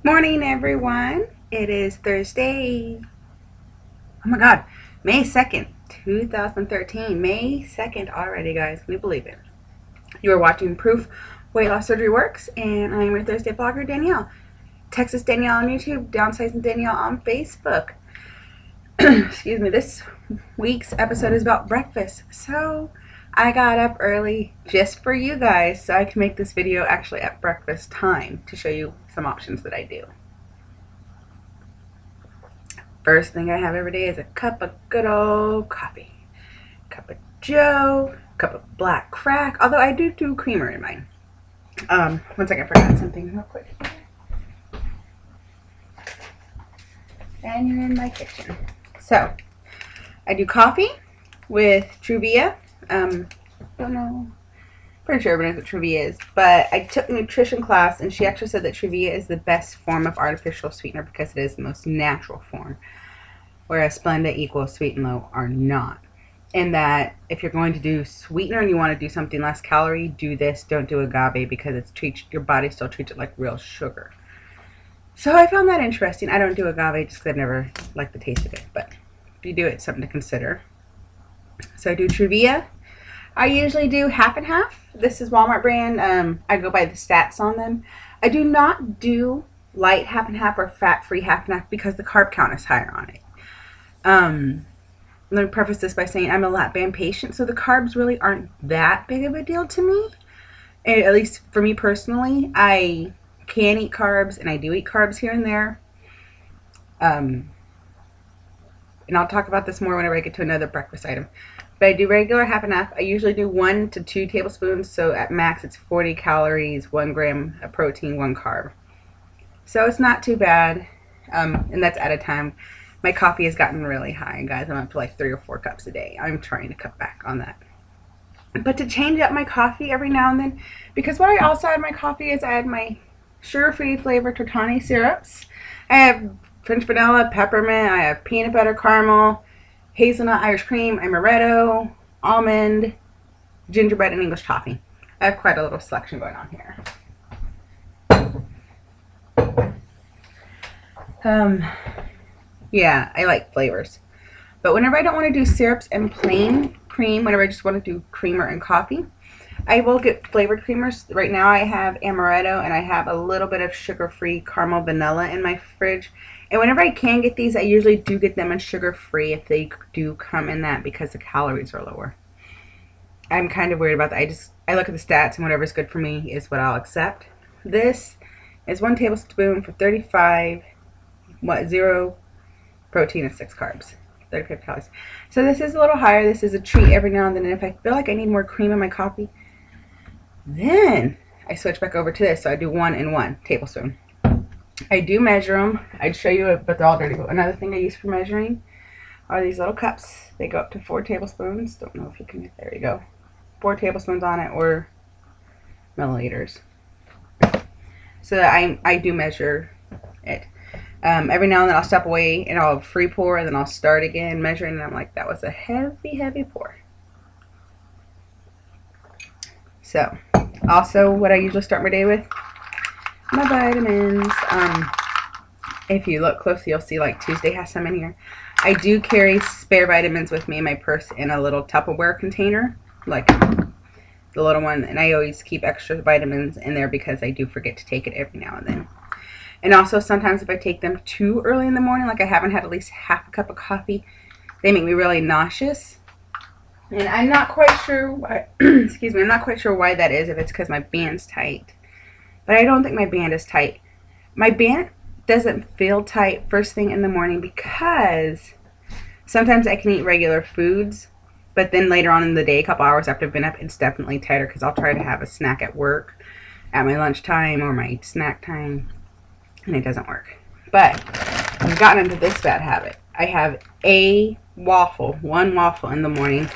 Morning, everyone. It is Thursday. Oh my God, May 2nd, 2013. May 2nd already, guys. Can you believe it? You are watching Proof Weight Loss Surgery Works, and I'm your Thursday blogger, Danielle. Texas Danielle on YouTube, Downsizing Danielle on Facebook. Excuse me, this week's episode is about breakfast. So I got up early just for you guys so I can make this video actually at breakfast time to show you some options that I do. First thing I have every day is a cup of good old coffee. Cup of Joe, cup of black crack, although I do creamer in mine. One second, I forgot something real quick. And you're in my kitchen. So, I do coffee with Truvia. Don't know. Pretty sure everyone knows what Truvia is, but I took a nutrition class and she actually said that Truvia is the best form of artificial sweetener because it is the most natural form, whereas Splenda, Equal, Sweet and Low are not. And that if you're going to do sweetener and you want to do something less calorie, do this. Don't do agave because your body still treats it like real sugar. So I found that interesting. I don't do agave just because I've never liked the taste of it, but if you do, it's something to consider. So I do Truvia. I usually do half and half. This is Walmart brand. I go by the stats on them. I do not do light half and half or fat-free half and half because the carb count is higher on it. Let me preface this by saying I'm a lap band patient, so the carbs really aren't that big of a deal to me. At least for me personally, I can eat carbs and I do eat carbs here and there. And I'll talk about this more whenever I get to another breakfast item. But I do regular half and half. I usually do 1 to 2 tablespoons, so at max it's 40 calories, 1 gram of protein, 1 carb. So it's not too bad, and that's at a time. My coffee has gotten really high, guys. I'm up to like 3 or 4 cups a day. I'm trying to cut back on that. But to change up my coffee every now and then, because what I also add in my coffee is I add my sugar-free flavored Tortani syrups. I have French vanilla, peppermint, I have peanut butter, caramel, hazelnut, Irish cream, amaretto, almond, gingerbread, and English toffee. I have quite a little selection going on here. Yeah, I like flavors. But whenever I don't want to do syrups and plain cream, whenever I just want to do creamer and coffee, I will get flavored creamers. Right now I have amaretto and I have a little bit of sugar-free caramel vanilla in my fridge. And whenever I can get these, I usually do get them in sugar-free if they do come in that because the calories are lower. I'm kind of weird about that. I look at the stats and whatever's good for me is what I'll accept. This is 1 tablespoon for 0 protein and 6 carbs. 35 calories. So this is a little higher. This is a treat every now and then. And if I feel like I need more cream in my coffee, then I switch back over to this. So I do 1 and 1 tablespoon. I do measure them. I'd show you it, but they're all dirty. Another thing I use for measuring are these little cups. They go up to 4 tablespoons. Don't know if you can, there you go. 4 tablespoons on it, or milliliters. So I do measure it. Every now and then I'll step away and I'll free pour and then I'll start again measuring and I'm like, that was a heavy pour. So also what I usually start my day with, my vitamins. If you look closely you'll see like Tuesday has some in here. I do carry spare vitamins with me in my purse in a little Tupperware container, like the little one, and I always keep extra vitamins in there because I do forget to take it every now and then. And also sometimes if I take them too early in the morning, like I haven't had at least half a cup of coffee, they make me really nauseous. And I'm not quite sure why, excuse me, I'm not quite sure why that is, if it's because my band's tight. But I don't think my band is tight. My band doesn't feel tight first thing in the morning because sometimes I can eat regular foods, but then later on in the day, a couple hours after I've been up, it's definitely tighter because I'll try to have a snack at work at my lunchtime or my snack time. And it doesn't work. But I've gotten into this bad habit. I have a waffle, 1 waffle in the morning,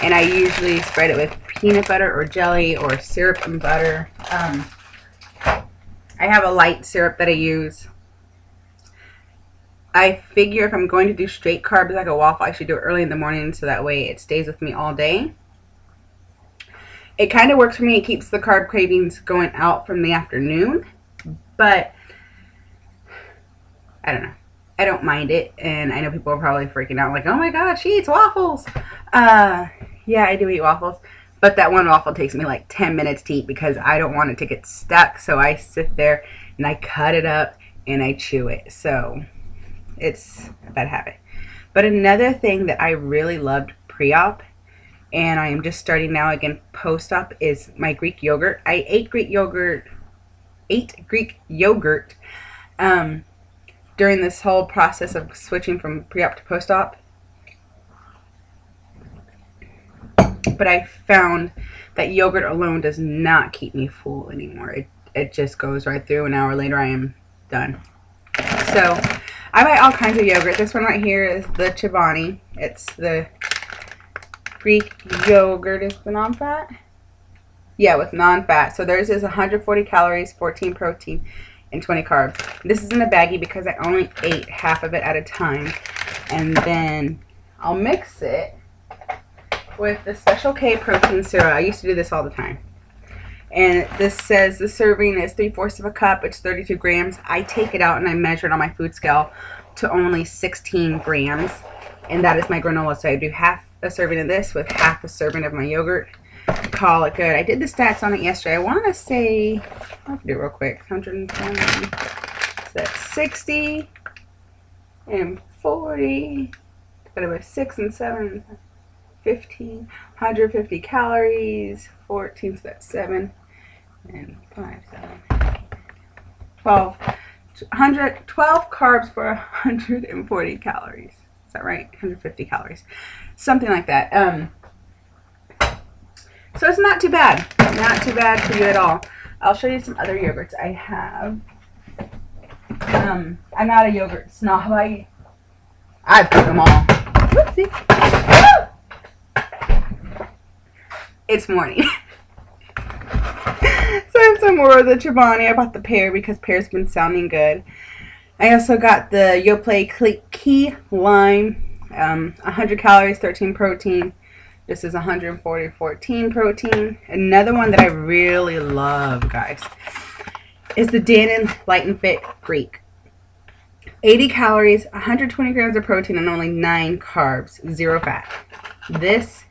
and I usually spread it with peanut butter or jelly or syrup and butter. I have a light syrup that I use. I figure if I'm going to do straight carbs like a waffle, I should do it early in the morning so that way it stays with me all day. It kind of works for me. It keeps the carb cravings going out from the afternoon, but I don't know. I don't mind it, and I know people are probably freaking out like, oh my god, she eats waffles. Yeah, I do eat waffles, but that one waffle takes me like 10 minutes to eat because I don't want it to get stuck, so I sit there and I cut it up and I chew it. So it's a bad habit. But another thing that I really loved pre-op, and I am just starting now again post-op, is my Greek yogurt. I ate Greek yogurt during this whole process of switching from pre-op to post-op. But I found that yogurt alone does not keep me full anymore. It just goes right through. An hour later, I am done. So I buy all kinds of yogurt. This one right here is the Chobani. It's the Greek yogurt. Is the non-fat? Yeah, with non-fat. So theirs is 140 calories, 14 protein, and 20 carbs. This is in a baggie because I only ate half of it at a time. And then I'll mix it with the Special K protein syrup. I used to do this all the time. And this says the serving is 3/4 of a cup. It's 32 grams. I take it out and I measure it on my food scale to only 16 grams. And that is my granola. So I do half a serving of this with half a serving of my yogurt. Call it good. I did the stats on it yesterday. I want to say, I'll do it real quick. 120, so that's 60 and 40. But it was 6 and 7, 15, 150 calories, 14, so that's 7 and 5, 7, 12. 12 carbs for 140 calories. Is that right? 150 calories. Something like that. So it's not too bad. Not too bad for you at all. I'll show you some other yogurts I have. I'm not a yogurt snob. I've put them all. Whoopsie. It's morning. So I have some more of the Chobani. I bought the pear because pear's been sounding good. I also got the Yoplait Key Lime. 100 calories, 13 protein. This is 140, 14 protein. Another one that I really love, guys, is the Dannon Light and Fit Greek. 80 calories, 120 grams of protein, and only 9 carbs, 0 fat. This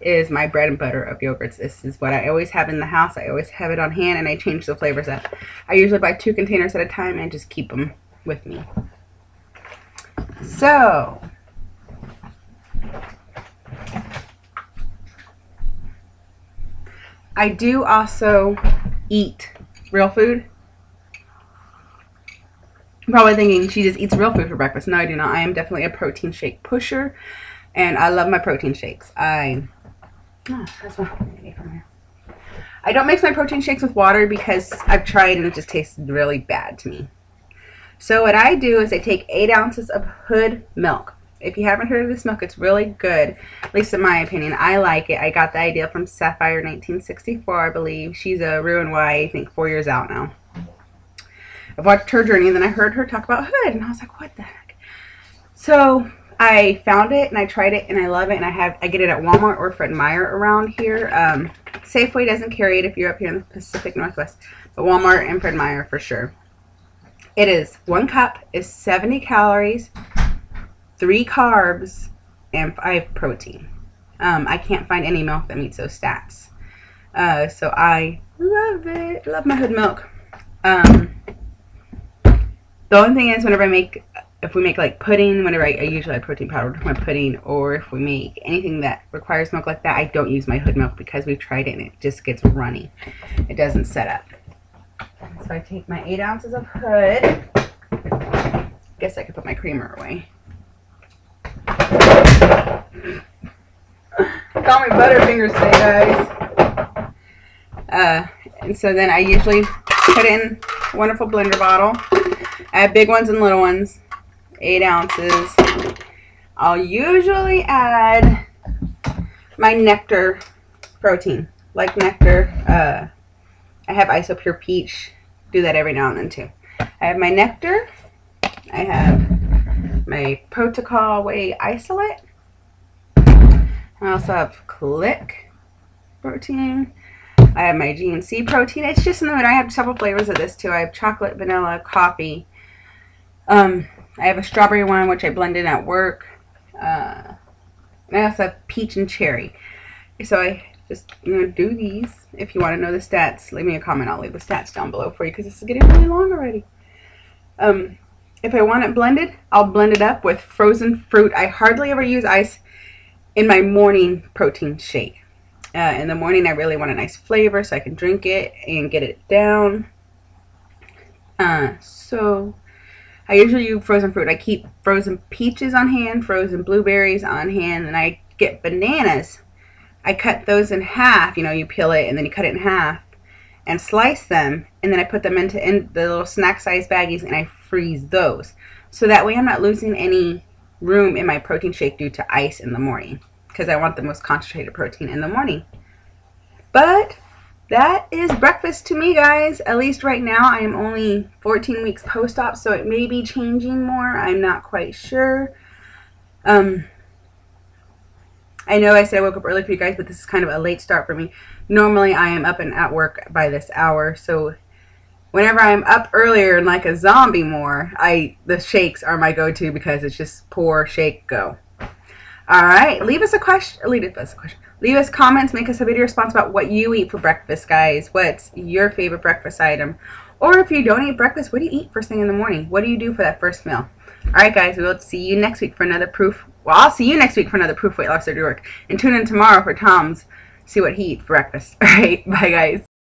is my bread and butter of yogurts. This is what I always have in the house. I always have it on hand, and I change the flavors up. I usually buy 2 containers at a time and just keep them with me. So I do also eat real food. I'm probably thinking she just eats real food for breakfast. No, I do not. I am definitely a protein shake pusher, and I love my protein shakes. I don't mix my protein shakes with water because I've tried and it just tastes really bad to me. So what I do is I take 8 ounces of Hood milk. If you haven't heard of this milk, it's really good, at least in my opinion. I like it. I got the idea from Sapphire 1964, I believe. She's a Roux-en-Y, I think 4 years out now. I've watched her journey, and then I heard her talk about Hood, and I was like, what the heck? So I found it, and I tried it, and I love it, and I get it at Walmart or Fred Meyer around here. Safeway doesn't carry it if you're up here in the Pacific Northwest, but Walmart and Fred Meyer for sure. It is 1 cup, is 70 calories, 3 carbs, and 5 protein. I can't find any milk that meets those stats. So I love it. Love my Hood milk. The only thing is, whenever if we make like pudding, whenever I usually add protein powder to my pudding, or if we make anything that requires milk like that, I don't use my Hood milk because we've tried it and it just gets runny. It doesn't set up. So I take my 8 ounces of Hood. Guess I could put my creamer away. Call me Butterfingers today, guys. And so then I usually put it in a wonderful blender bottle. I have big ones and little ones. 8 ounces. I'll usually add my Nectar protein. Like Nectar. I have Isopure Peach. Do that every now and then too. I have my Nectar. I have my Protocol Whey Isolate. I also have Click protein. I have my GNC protein. It's just in the middle. I have several flavors of this too. I have chocolate, vanilla, coffee, I have a strawberry one, which I blend in at work. And I also have peach and cherry. So I just do these. If you want to know the stats, leave me a comment. I'll leave the stats down below for you because this is getting really long already. If I want it blended, I'll blend it up with frozen fruit. I hardly ever use ice in my morning protein shake. In the morning, I really want a nice flavor so I can drink it and get it down. So I usually use frozen fruit. I keep frozen peaches on hand, frozen blueberries on hand, and I get bananas. I cut those in half. You peel it and then you cut it in half and slice them, and then I put them into the little snack size baggies and I freeze those. So that way I'm not losing any room in my protein shake due to ice in the morning, because I want the most concentrated protein in the morning. But that is breakfast to me, guys. At least right now. I am only 14 weeks post-op, so it may be changing more. I'm not quite sure. I know I said I woke up early for you guys, but this is kind of a late start for me. Normally, I am up and at work by this hour, so whenever I'm up earlier and like a zombie more, the shakes are my go-to because it's just pour, shake, go. All right, leave us a question. Leave us comments. Make us a video response about what you eat for breakfast, guys. What's your favorite breakfast item? Or if you don't eat breakfast, what do you eat first thing in the morning? What do you do for that first meal? All right, guys, we'll see you next week for another proof. Well, I'll see you next week for another proof weight loss surgery work. And tune in tomorrow for Tom's, see what he eats for breakfast. All right, bye, guys.